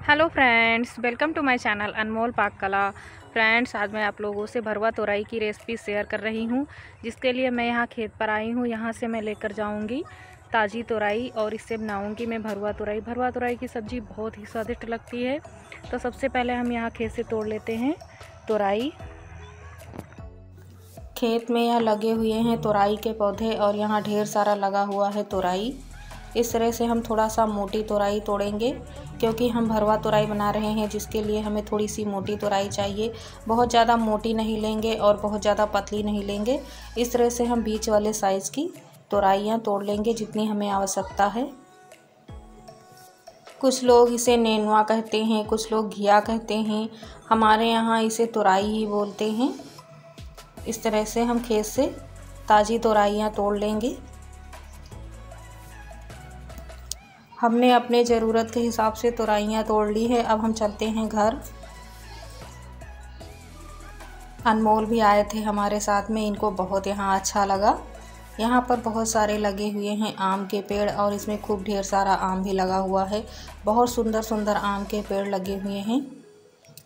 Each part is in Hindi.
Hello friends, welcome to my channel Anmol Pak Kala. Friends, आज मैं आप लोगों से भरवा तोरई की रेसिपी शेयर कर रही हूं, जिसके लिए मैं यहां खेत पर आई हूं। यहां से मैं लेकर जाऊंगी ताज़ी तोरई और इससे बनाऊंगी मैं भरवा तोरई। भरवा तोरई की सब्ज़ी बहुत ही स्वादिष्ट लगती है। तो सबसे पहले हम यहां खेत से तोड़ लेते हैं तोरई। खेत में यहाँ लगे हुए हैं तोरई के पौधे और यहाँ ढेर सारा लगा हुआ है तोरई। इस तरह से हम थोड़ा सा मोटी तोरई तोड़ेंगे, क्योंकि हम भरवा तोरई बना रहे हैं, जिसके लिए हमें थोड़ी सी मोटी तोरई चाहिए। बहुत ज़्यादा मोटी नहीं लेंगे और बहुत ज़्यादा पतली नहीं लेंगे। इस तरह से हम बीच वाले साइज़ की तोरइयाँ तोड़ लेंगे, जितनी हमें आवश्यकता है। कुछ लोग इसे नेनुआ कहते हैं, कुछ लोग घिया कहते हैं। हमारे यहाँ इसे तोरई ही बोलते हैं। इस तरह से हम खेत से ताज़ी तोरइयाँ तोड़ लेंगे। हमने अपने ज़रूरत के हिसाब से तोरइयाँ तोड़ ली है। अब हम चलते हैं घर। अनमोल भी आए थे हमारे साथ में, इनको बहुत यहाँ अच्छा लगा। यहाँ पर बहुत सारे लगे हुए हैं आम के पेड़ और इसमें खूब ढेर सारा आम भी लगा हुआ है। बहुत सुंदर सुंदर आम के पेड़ लगे हुए हैं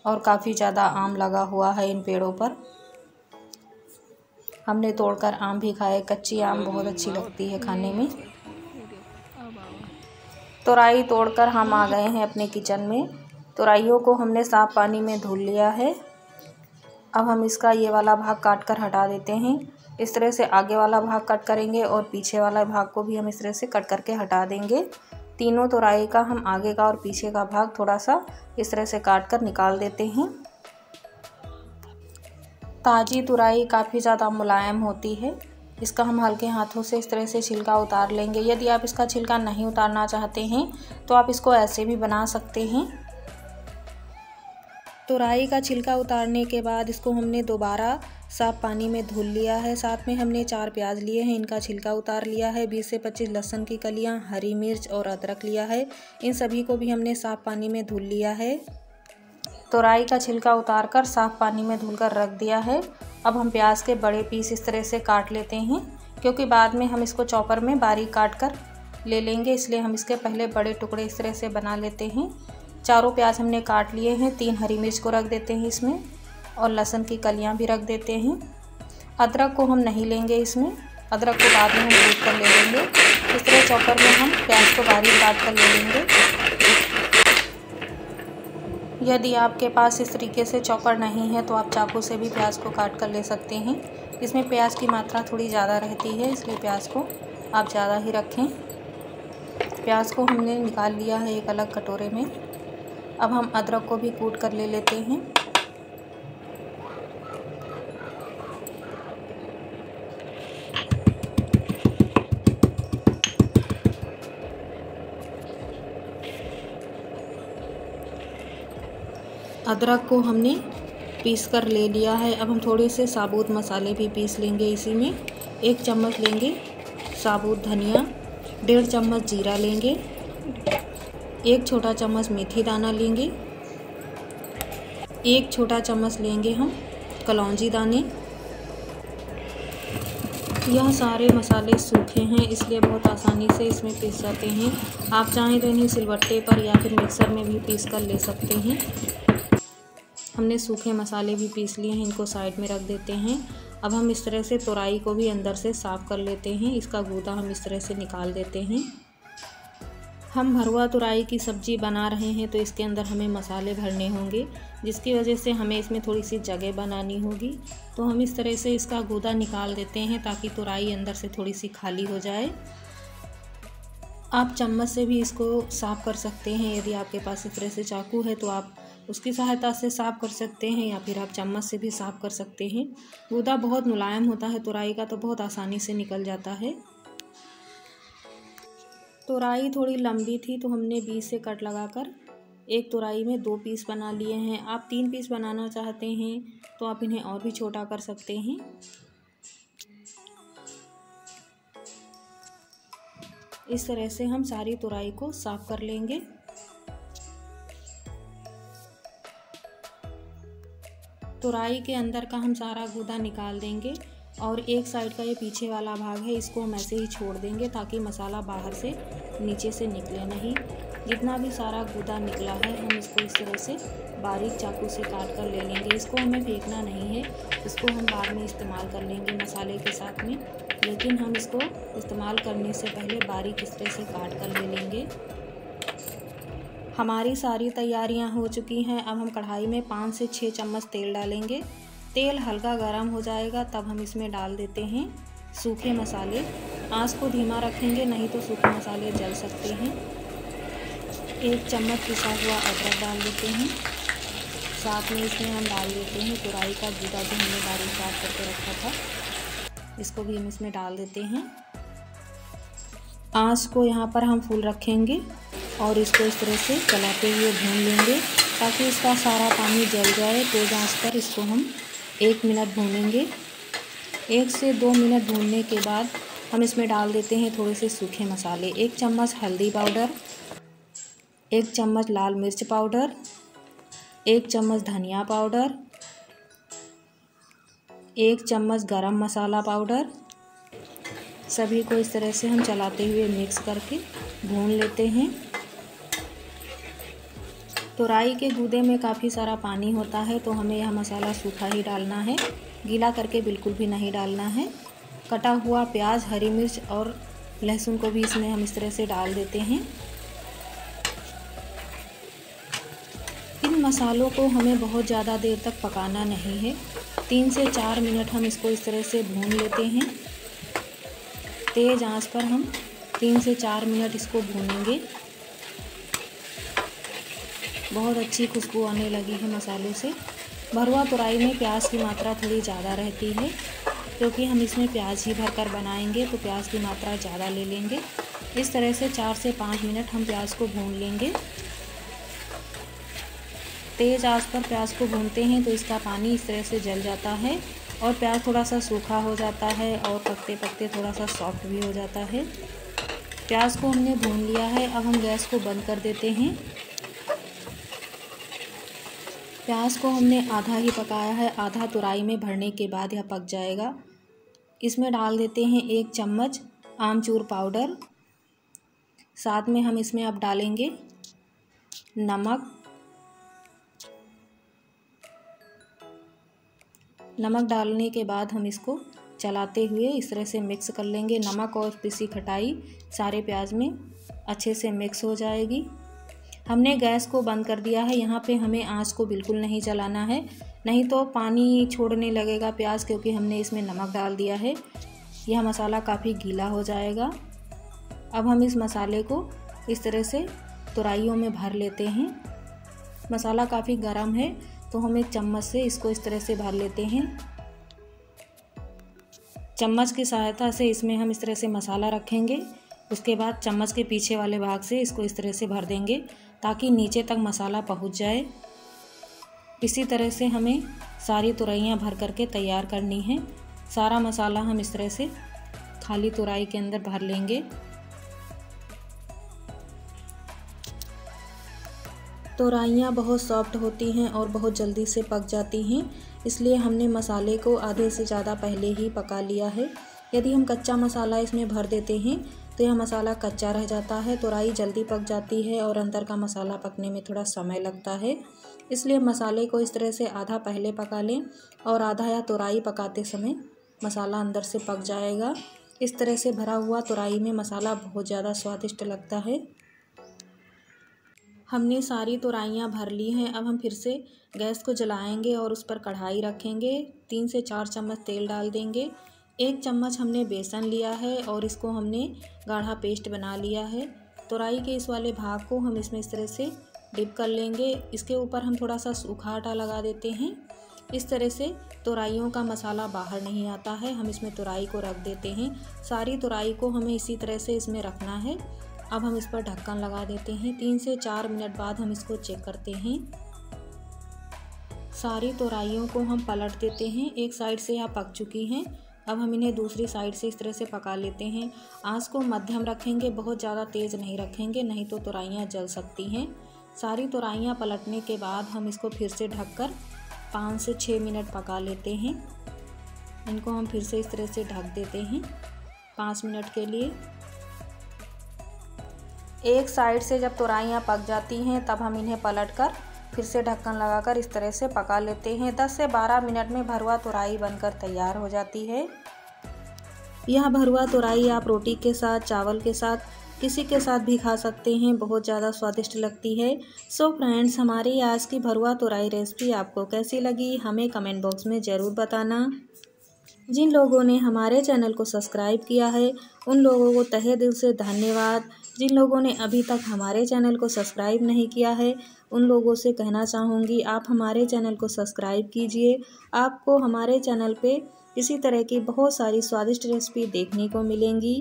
और काफ़ी ज़्यादा आम लगा हुआ है इन पेड़ों पर। हमने तोड़कर आम भी खाए। कच्ची आम बहुत अच्छी लगती है खाने में। तोरई तोड़कर हम आ गए हैं अपने किचन में। तोरइयों को हमने साफ़ पानी में धुल लिया है। अब हम इसका ये वाला भाग काट कर हटा देते हैं। इस तरह से आगे वाला भाग कट करेंगे और पीछे वाला भाग को भी हम इस तरह से कट करके हटा देंगे। तीनों तोरई का हम आगे का और पीछे का भाग थोड़ा सा इस तरह से काट कर निकाल देते हैं। ताज़ी तोरई काफ़ी ज़्यादा मुलायम होती है। इसका हम हल्के हाथों से इस तरह से छिलका उतार लेंगे। यदि आप इसका छिलका नहीं उतारना चाहते हैं तो आप इसको ऐसे भी बना सकते हैं। तोरई का छिलका उतारने के बाद इसको हमने दोबारा साफ़ पानी में धुल लिया है। साथ में हमने 4 प्याज लिए हैं, इनका छिलका उतार लिया है। 20 से 25 लहसुन की कलियां, हरी मिर्च और अदरक लिया है। इन सभी को भी हमने साफ़ पानी में धुल लिया है। तोरई का छिलका उतार कर साफ़ पानी में धुलकर रख दिया है। अब हम प्याज के बड़े पीस इस तरह से काट लेते हैं, क्योंकि बाद में हम इसको चॉपर में बारीक काट कर ले लेंगे, इसलिए हम इसके पहले बड़े टुकड़े इस तरह से बना लेते हैं। चारों प्याज हमने काट लिए हैं। 3 हरी मिर्च को रख देते हैं इसमें और लहसुन की कलियां भी रख देते हैं। अदरक को हम नहीं लेंगे इसमें, अदरक को बाद में हम कूट कर ले लेंगे। इस तरह चॉपर में हम प्याज को बारीक काट कर ले लेंगे। यदि आपके पास इस तरीके से चॉपर नहीं है तो आप चाकू से भी प्याज को काट कर ले सकते हैं। इसमें प्याज की मात्रा थोड़ी ज़्यादा रहती है, इसलिए प्याज को आप ज़्यादा ही रखें। प्याज को हमने निकाल लिया है एक अलग कटोरे में। अब हम अदरक को भी कूट कर ले लेते हैं। अदरक को हमने पीस कर ले लिया है। अब हम थोड़े से साबुत मसाले भी पीस लेंगे इसी में। 1 चम्मच लेंगे साबुत धनिया, 1.5 चम्मच जीरा लेंगे, 1 छोटा चम्मच मेथी दाना लेंगे, 1 छोटा चम्मच लेंगे हम कलौंजी दाने। यह सारे मसाले सूखे हैं, इसलिए बहुत आसानी से इसमें पीस जाते हैं। आप चाहें तो इन्हें सिलबट्टे पर या फिर मिक्सर में भी पीस कर ले सकते हैं। हमने सूखे मसाले भी पीस लिए हैं, इनको साइड में रख देते हैं। अब हम इस तरह से तोरई को भी अंदर से साफ़ कर लेते हैं। इसका गूदा हम इस तरह से निकाल देते हैं। हम भरवा तोरई की सब्ज़ी बना रहे हैं तो इसके अंदर हमें मसाले भरने होंगे, जिसकी वजह से हमें इसमें थोड़ी सी जगह बनानी होगी। तो हम इस तरह से इसका गूदा निकाल देते हैं, ताकि तोरई अंदर से थोड़ी सी खाली हो जाए। आप चम्मच से भी इसको साफ़ कर सकते हैं। यदि आपके पास इस तरह से चाकू है तो आप उसकी सहायता से साफ़ कर सकते हैं, या फिर आप चम्मच से भी साफ़ कर सकते हैं। गूदा बहुत मुलायम होता है तोरई का, तो बहुत आसानी से निकल जाता है। तोरई थोड़ी लंबी थी तो हमने बीच से कट लगाकर एक तोरई में 2 पीस बना लिए हैं। आप 3 पीस बनाना चाहते हैं तो आप इन्हें और भी छोटा कर सकते हैं। इस तरह से हम सारी तोरई को साफ़ कर लेंगे। तोरई के अंदर का हम सारा गूदा निकाल देंगे और एक साइड का ये पीछे वाला भाग है, इसको हम ऐसे ही छोड़ देंगे, ताकि मसाला बाहर से नीचे से निकले नहीं। जितना भी सारा गूदा निकला है हम इसको इस तरह से बारीक चाकू से काट कर ले लेंगे। इसको हमें फेंकना नहीं है, इसको हम बाद में इस्तेमाल कर लेंगे मसाले के साथ में, लेकिन हम इसको इस्तेमाल करने से पहले बारीक इस तरह से काट कर ले लेंगे। हमारी सारी तैयारियां हो चुकी हैं। अब हम कढ़ाई में 5 से 6 चम्मच तेल डालेंगे। तेल हल्का गर्म हो जाएगा तब हम इसमें डाल देते हैं सूखे मसाले। आंच को धीमा रखेंगे, नहीं तो सूखे मसाले जल सकते हैं। 1 चम्मच पिसा हुआ अदरक डाल देते हैं। साथ में इसमें हम डाल देते हैं तुरई का गूदा जो हमने बारीक काट करके रखा था, इसको भी हम इसमें डाल देते हैं। आंच को यहाँ पर हम फुल रखेंगे और इसको इस तरह से चलाते हुए भून लेंगे ताकि इसका सारा पानी जल जाए। तेज़ आंच पर इसको हम 1 मिनट भूनेंगे। 1 से 2 मिनट भूनने के बाद हम इसमें डाल देते हैं थोड़े से सूखे मसाले। 1 चम्मच हल्दी पाउडर, 1 चम्मच लाल मिर्च पाउडर, 1 चम्मच धनिया पाउडर, 1 चम्मच गरम मसाला पाउडर। सभी को इस तरह से हम चलाते हुए मिक्स करके भून लेते हैं। तुरई के गूदे में काफ़ी सारा पानी होता है तो हमें यह मसाला सूखा ही डालना है, गीला करके बिल्कुल भी नहीं डालना है। कटा हुआ प्याज, हरी मिर्च और लहसुन को भी इसमें हम इस तरह से डाल देते हैं। इन मसालों को हमें बहुत ज़्यादा देर तक पकाना नहीं है। 3 से 4 मिनट हम इसको इस तरह से भून लेते हैं। तेज़ आंच पर हम 3 से 4 मिनट इसको भूनेंगे। बहुत अच्छी खुशबू आने लगी है मसालों से। भरवा तुरई में प्याज की मात्रा थोड़ी ज़्यादा रहती है क्योंकि हम इसमें प्याज ही भरकर बनाएंगे तो प्याज की मात्रा ज़्यादा ले लेंगे। इस तरह से 4 से 5 मिनट हम प्याज को भून लेंगे। तेज़ आंच पर प्याज को भूनते हैं तो इसका पानी इस तरह से जल जाता है और प्याज थोड़ा सा सूखा हो जाता है और पकते पकते थोड़ा सा सॉफ्ट भी हो जाता है। प्याज को हमने भून लिया है। अब हम गैस को बंद कर देते हैं। प्याज को हमने आधा ही पकाया है, आधा तुरई में भरने के बाद यह पक जाएगा। इसमें डाल देते हैं 1 चम्मच आमचूर पाउडर। साथ में हम इसमें अब डालेंगे नमक डालने के बाद हम इसको चलाते हुए इस तरह से मिक्स कर लेंगे। नमक और पिसी खटाई सारे प्याज में अच्छे से मिक्स हो जाएगी। हमने गैस को बंद कर दिया है। यहाँ पे हमें आंच को बिल्कुल नहीं जलाना है, नहीं तो पानी छोड़ने लगेगा प्याज, क्योंकि हमने इसमें नमक डाल दिया है। यह मसाला काफ़ी गीला हो जाएगा। अब हम इस मसाले को इस तरह से तुरइयों में भर लेते हैं। मसाला काफ़ी गर्म है तो हम एक चम्मच से इसको इस तरह से भर लेते हैं। चम्मच की सहायता से इसमें हम इस तरह से मसाला रखेंगे। उसके बाद चम्मच के पीछे वाले भाग से इसको इस तरह से भर देंगे ताकि नीचे तक मसाला पहुंच जाए। इसी तरह से हमें सारी तुरइयां भर करके तैयार करनी है। सारा मसाला हम इस तरह से खाली तुरई के अंदर भर लेंगे। तुरइयां बहुत सॉफ्ट होती हैं और बहुत जल्दी से पक जाती हैं, इसलिए हमने मसाले को आधे से ज़्यादा पहले ही पका लिया है। यदि हम कच्चा मसाला इसमें भर देते हैं तो यह मसाला कच्चा रह जाता है, तुरई जल्दी पक जाती है और अंदर का मसाला पकने में थोड़ा समय लगता है। इसलिए मसाले को इस तरह से आधा पहले पका लें और आधा या तुरई पकाते समय मसाला अंदर से पक जाएगा। इस तरह से भरा हुआ तुरई में मसाला बहुत ज़्यादा स्वादिष्ट लगता है। हमने सारी तुरइयां भर ली हैं। अब हम फिर से गैस को जलाएंगे और उस पर कढ़ाई रखेंगे। 3 से 4 चम्मच तेल डाल देंगे। 1 चम्मच हमने बेसन लिया है और इसको हमने गाढ़ा पेस्ट बना लिया है। तुरई के इस वाले भाग को हम इसमें इस तरह से डिप कर लेंगे। इसके ऊपर हम थोड़ा सा सूखा आटा लगा देते हैं। इस तरह से तुरइयों का मसाला बाहर नहीं आता है। हम इसमें तुरई को रख देते हैं। सारी तुरई को हमें इसी तरह से इसमें रखना है। अब हम इस पर ढक्कन लगा देते हैं। 3 से 4 मिनट बाद हम इसको चेक करते हैं। सारी तुरइयों को हम पलट देते हैं। एक साइड से यह पक चुकी हैं। अब हम इन्हें दूसरी साइड से इस तरह से पका लेते हैं। आंच को मध्यम रखेंगे, बहुत ज़्यादा तेज़ नहीं रखेंगे, नहीं तो तुरइयां जल सकती हैं। सारी तुरइयां पलटने के बाद हम इसको फिर से ढककर 5 से 6 मिनट पका लेते हैं। इनको हम फिर से इस तरह से ढक देते हैं 5 मिनट के लिए। एक साइड से जब तोरइयाँ पक जाती हैं तब हम इन्हें पलटकर फिर से ढक्कन लगाकर इस तरह से पका लेते हैं। 10 से 12 मिनट में भरवा तोरई बनकर तैयार हो जाती है। यह भरवा तोरई आप रोटी के साथ, चावल के साथ, किसी के साथ भी खा सकते हैं। बहुत ज़्यादा स्वादिष्ट लगती है। सो फ्रेंड्स, हमारी आज की भरवा तोरई रेसिपी आपको कैसी लगी हमें कमेंट बॉक्स में ज़रूर बताना। जिन लोगों ने हमारे चैनल को सब्सक्राइब किया है उन लोगों को तहे दिल से धन्यवाद। जिन लोगों ने अभी तक हमारे चैनल को सब्सक्राइब नहीं किया है उन लोगों से कहना चाहूँगी आप हमारे चैनल को सब्सक्राइब कीजिए। आपको हमारे चैनल पे इसी तरह की बहुत सारी स्वादिष्ट रेसिपी देखने को मिलेंगी।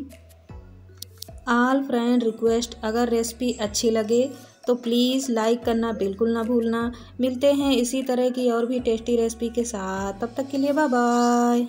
ऑल फ्रेंड रिक्वेस्ट, अगर रेसिपी अच्छी लगे तो प्लीज़ लाइक करना बिल्कुल ना भूलना। मिलते हैं इसी तरह की और भी टेस्टी रेसिपी के साथ। तब तक के लिए बाय बाय।